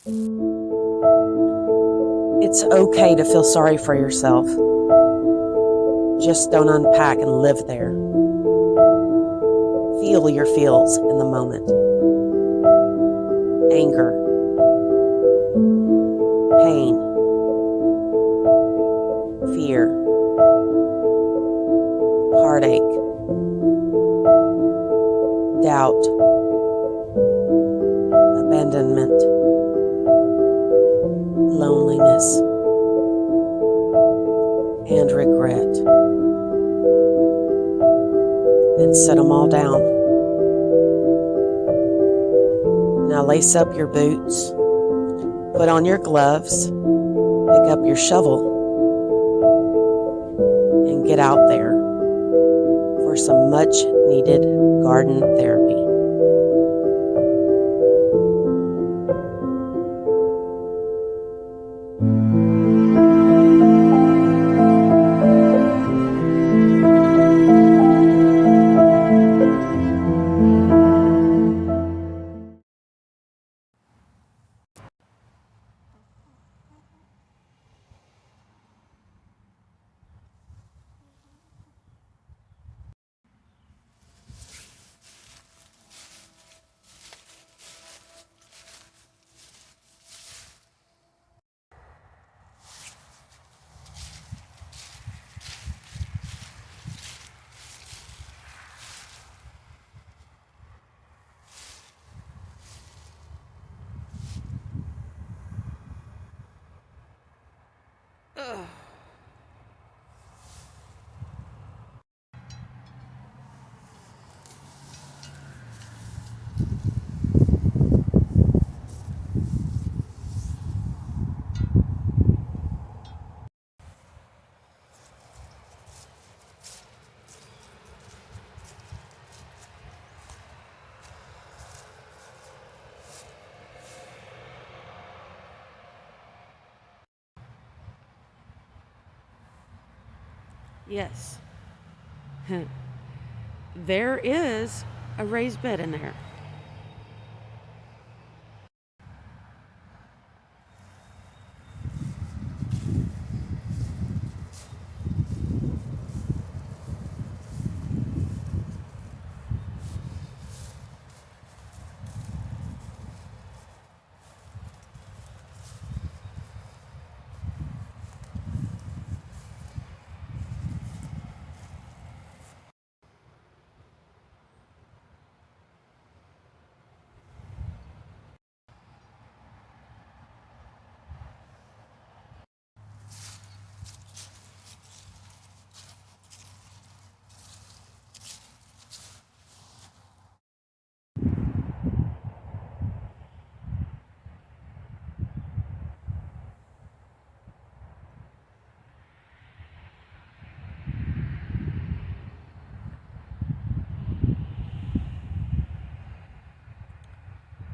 It's okay to feel sorry for yourself. Just don't unpack and live there. Feel your feels in the moment. Anger, pain, fear, heartache, doubt, abandonment, loneliness, and regret. And set them all down. Now lace up your boots, put on your gloves, pick up your shovel, and get out there for some much needed garden therapy. Ugh. Yes. There is a raised bed in there.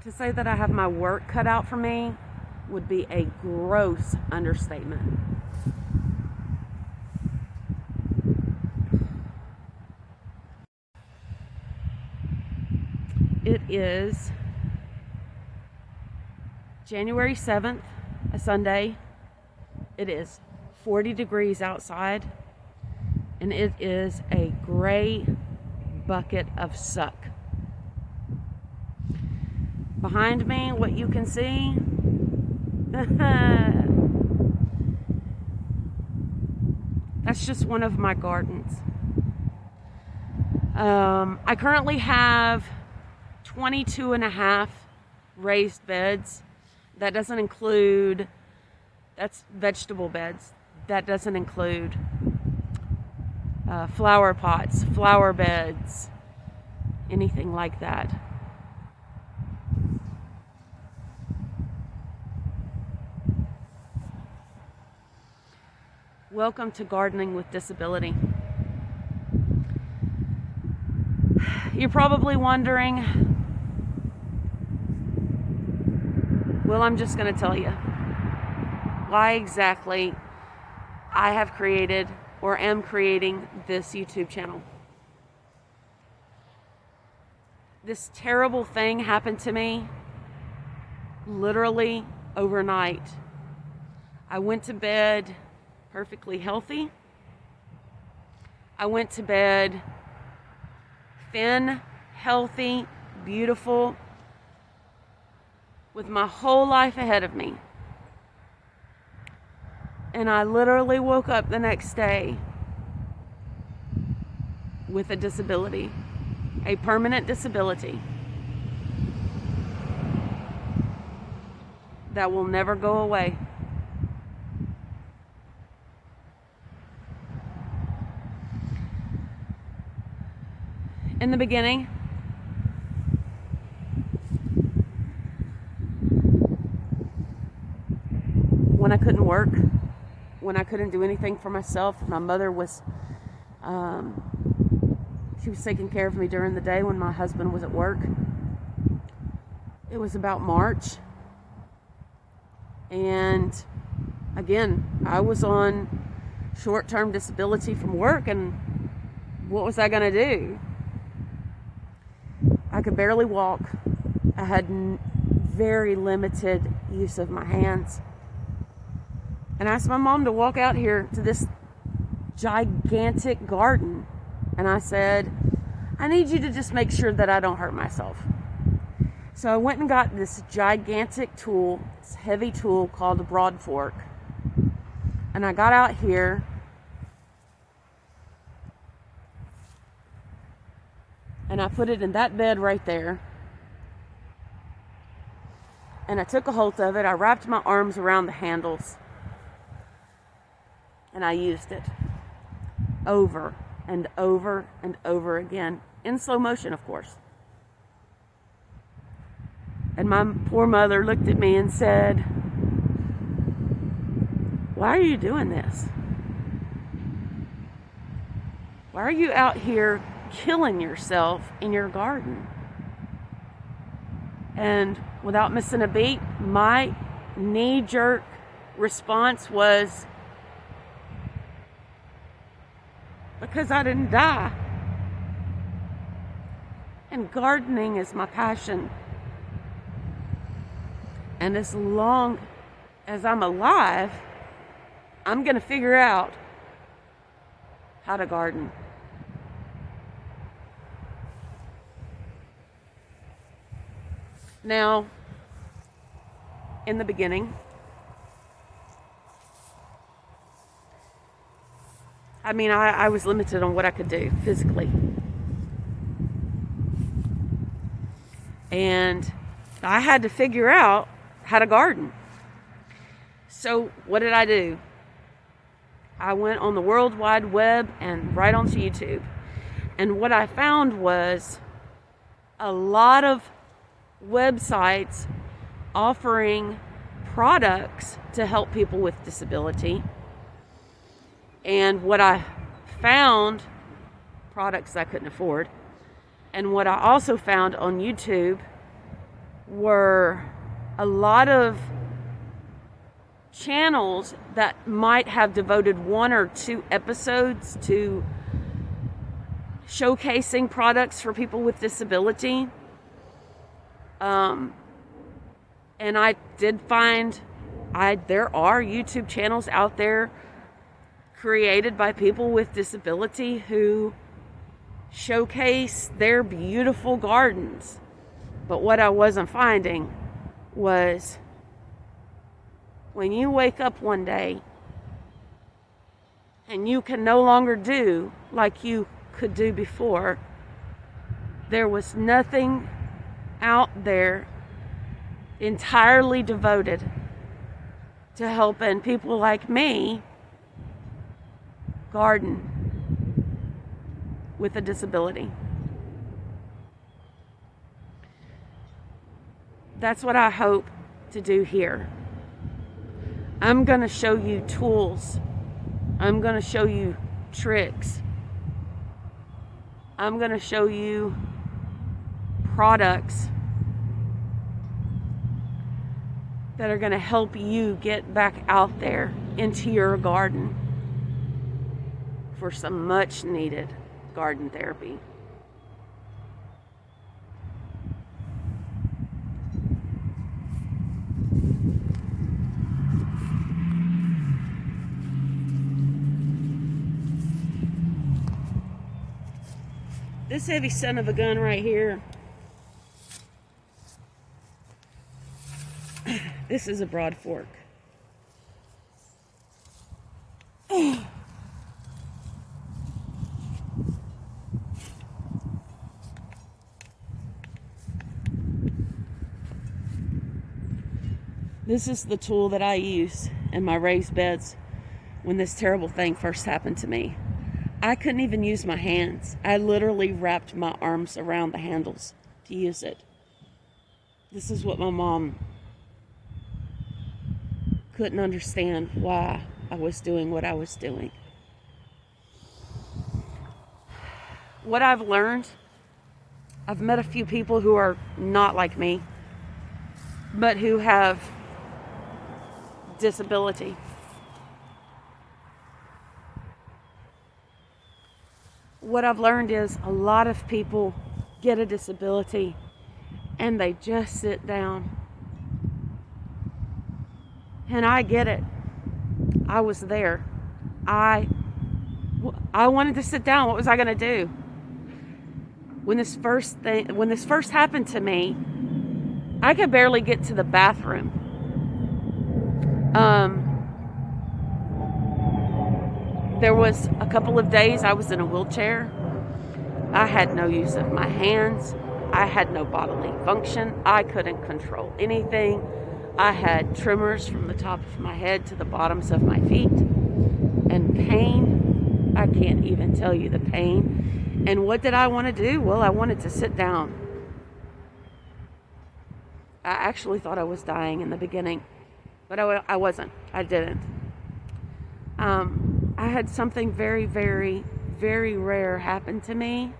To say that I have my work cut out for me would be a gross understatement. It is January 7th, a Sunday. It is 40 degrees outside, and it is a gray bucket of suck. Behind me, what you can see, that's just one of my gardens. I currently have 22 and a half raised beds. That doesn't include, that's vegetable beds. That doesn't include flower pots, flower beds, anything like that. Welcome to Gardening with Disability. You're probably wondering, well, I'm just going to tell you why exactly I have created or am creating this YouTube channel. This terrible thing happened to me literally overnight. I went to bed perfectly healthy. I went to bed thin, healthy, beautiful, with my whole life ahead of me. And I literally woke up the next day with a disability, a permanent disability that will never go away. In the beginning, when I couldn't work, when I couldn't do anything for myself, my mother was, she was taking care of me during the day when my husband was at work. It was about March. And again, I was on short-term disability from work, and what was I going to do? I could barely walk. I had very limited use of my hands. And I asked my mom to walk out here to this gigantic garden. And I said, I need you to just make sure that I don't hurt myself. So I went and got this gigantic tool, this heavy tool called a broad fork. And I got out here and I put it in that bed right there. And I took a hold of it. I wrapped my arms around the handles. And I used it over and over and over again. In slow motion, of course. And my poor mother looked at me and said, why are you doing this? Why are you out here killing yourself in your garden? And without missing a beat, my knee-jerk response was, because I didn't die. And gardening is my passion. And as long as I'm alive, I'm going to figure out how to garden. Now, in the beginning, I was limited on what I could do physically. And I had to figure out how to garden. So what did I do? I went on the World Wide Web and right onto YouTube. And what I found was a lot of websites offering products to help people with disability. And what I found, products I couldn't afford, and what I also found on YouTube were a lot of channels that might have devoted 1 or 2 episodes to showcasing products for people with disability. And I did find there are YouTube channels out there created by people with disability who showcase their beautiful gardens. But what I wasn't finding was when you wake up one day and you can no longer do like you could do before, there was nothing out there entirely devoted to helping people like me garden with a disability. That's what I hope to do here. I'm going to show you tools. I'm going to show you tricks. I'm going to show you products that are going to help you get back out there into your garden for some much needed garden therapy. This heavy son of a gun right here, this is a broad fork. This is the tool that I use in my raised beds when this terrible thing first happened to me. I couldn't even use my hands. I literally wrapped my arms around the handles to use it. This is what my mom couldn't understand, why I was doing what I was doing. What I've learned, I've met a few people who are not like me, but who have disability. What I've learned is a lot of people get a disability and they just sit down. And I get it. I was there. I wanted to sit down. What was I going to do? When this first happened to me, I could barely get to the bathroom. There was a couple of days I was in a wheelchair. I had no use of my hands. I had no bodily function. I couldn't control anything. I had tremors from the top of my head to the bottoms of my feet. And pain, I can't even tell you the pain. And what did I want to do? Well, I wanted to sit down. I actually thought I was dying in the beginning, but I wasn't. I didn't. I had something very, very, very rare happen to me.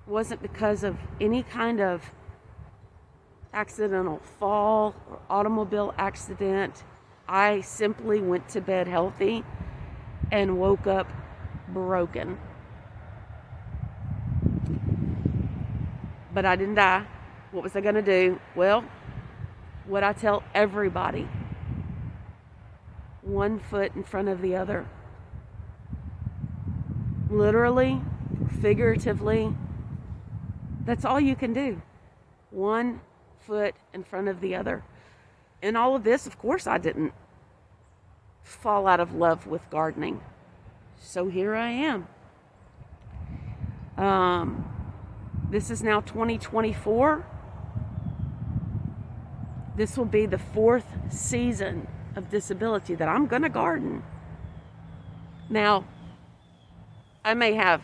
It wasn't because of any kind of accidental fall or automobile accident. I simply went to bed healthy and woke up broken. But I didn't die. What was I going to do? Well, what I tell everybody: one foot in front of the other. Literally, figuratively, that's all you can do. One foot in front of the other. In all of this, of course, I didn't fall out of love with gardening. So here I am. This is now 2024. This will be the 4th season of disability that I'm going to garden. Now, I may have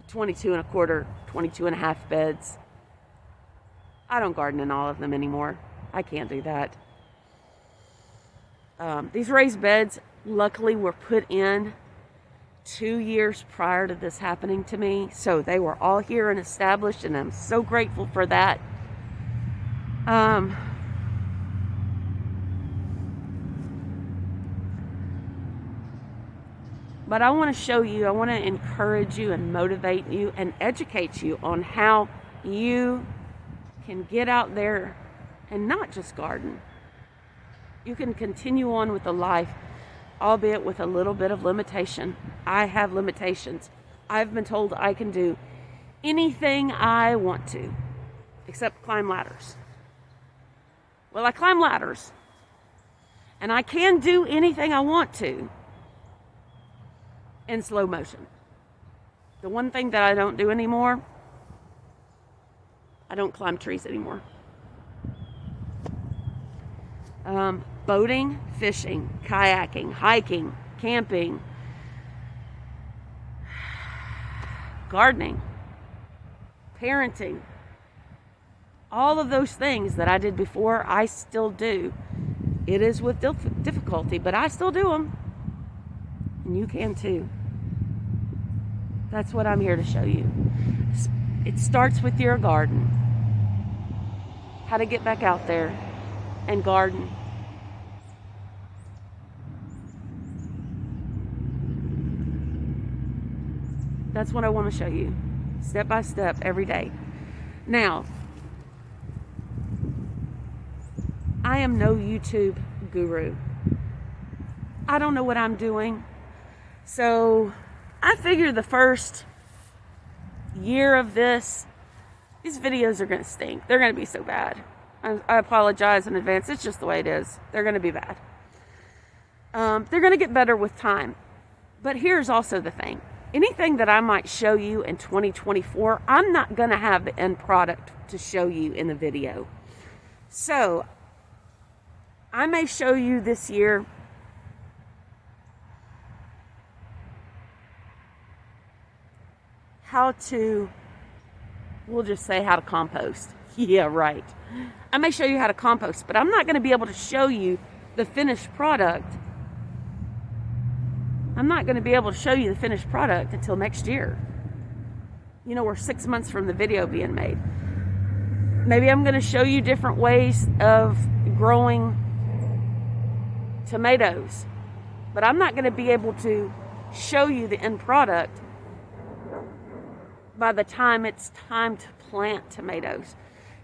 22 and a quarter, 22 and a half beds. I don't garden in all of them anymore. I can't do that. These raised beds, luckily, were put in 2 years prior to this happening to me. So they were all here and established, and I'm so grateful for that. But I want to show you, I want to encourage you and motivate you and educate you on how you can get out there and not just garden. You can continue on with a life, albeit with a little bit of limitation. I have limitations. I've been told I can do anything I want to, except climb ladders. Well, I climb ladders, and I can do anything I want to in slow motion. The one thing that I don't do anymore, I don't climb trees anymore. Boating, fishing, kayaking, hiking, camping, gardening, parenting, all of those things that I did before, I still do. It is with difficulty, but I still do them. And you can too. That's what I'm here to show you. It starts with your garden. How to get back out there and garden. That's what I want to show you, step by step, every day. Now, I am no YouTube guru. I don't know what I'm doing. So I figure the first year of this, these videos are going to stink. They're going to be so bad. I apologize in advance. It's just the way it is. They're going to be bad. They're going to get better with time. But here's also the thing. Anything that I might show you in 2024, I'm not going to have the end product to show you in the video. So, I may show you this year how to, we'll just say how to compost. Yeah, right. I may show you how to compost, but I'm not going to be able to show you the finished product. I'm not going to be able to show you the finished product until next year. You know, we're 6 months from the video being made. Maybe I'm going to show you different ways of growing tomatoes, but I'm not going to be able to show you the end product by the time it's time to plant tomatoes.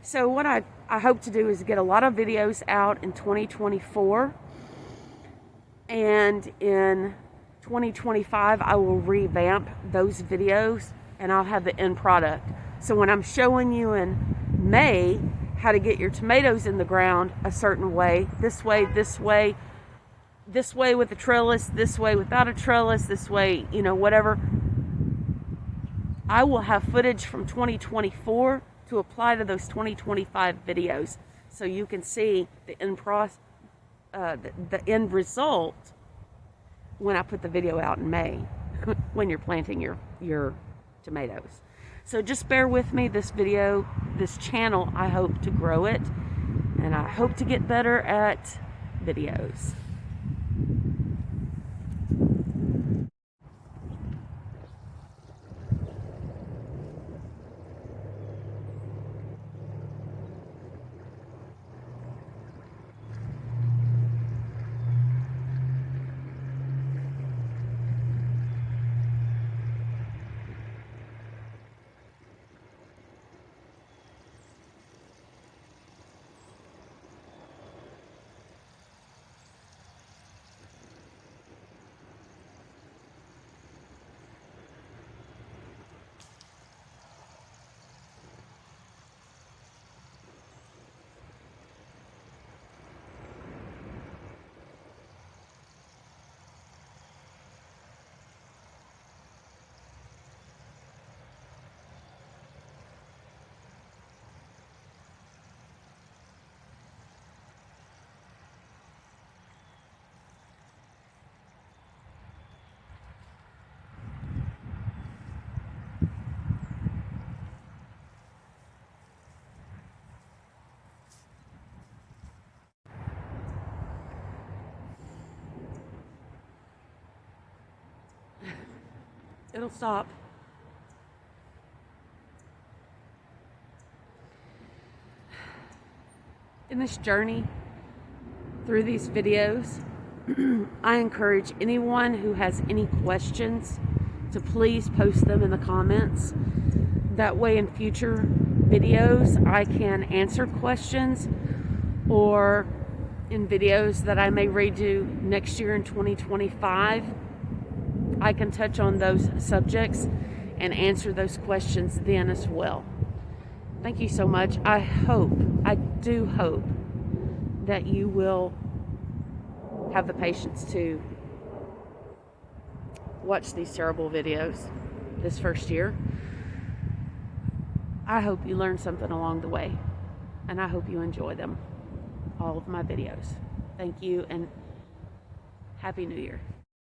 So what I hope to do is get a lot of videos out in 2024, and in 2025 I will revamp those videos and I'll have the end product. So when I'm showing you in May how to get your tomatoes in the ground a certain way, this way with a trellis, this way without a trellis, this way, you know, whatever, I will have footage from 2024 to apply to those 2025 videos, so you can see the end result when I put the video out in May, when you're planting your tomatoes. So just bear with me. This video, this channel, I hope to grow it, and I hope to get better at videos. It'll stop. In this journey through these videos, I encourage anyone who has any questions to please post them in the comments. That way in future videos I can answer questions, or in videos that I may redo next year in 2025, I can touch on those subjects and answer those questions then as well. Thank you so much. I do hope that you will have the patience to watch these terrible videos this first year. I hope you learned something along the way, and I hope you enjoy them, all of my videos. Thank you, and Happy New Year.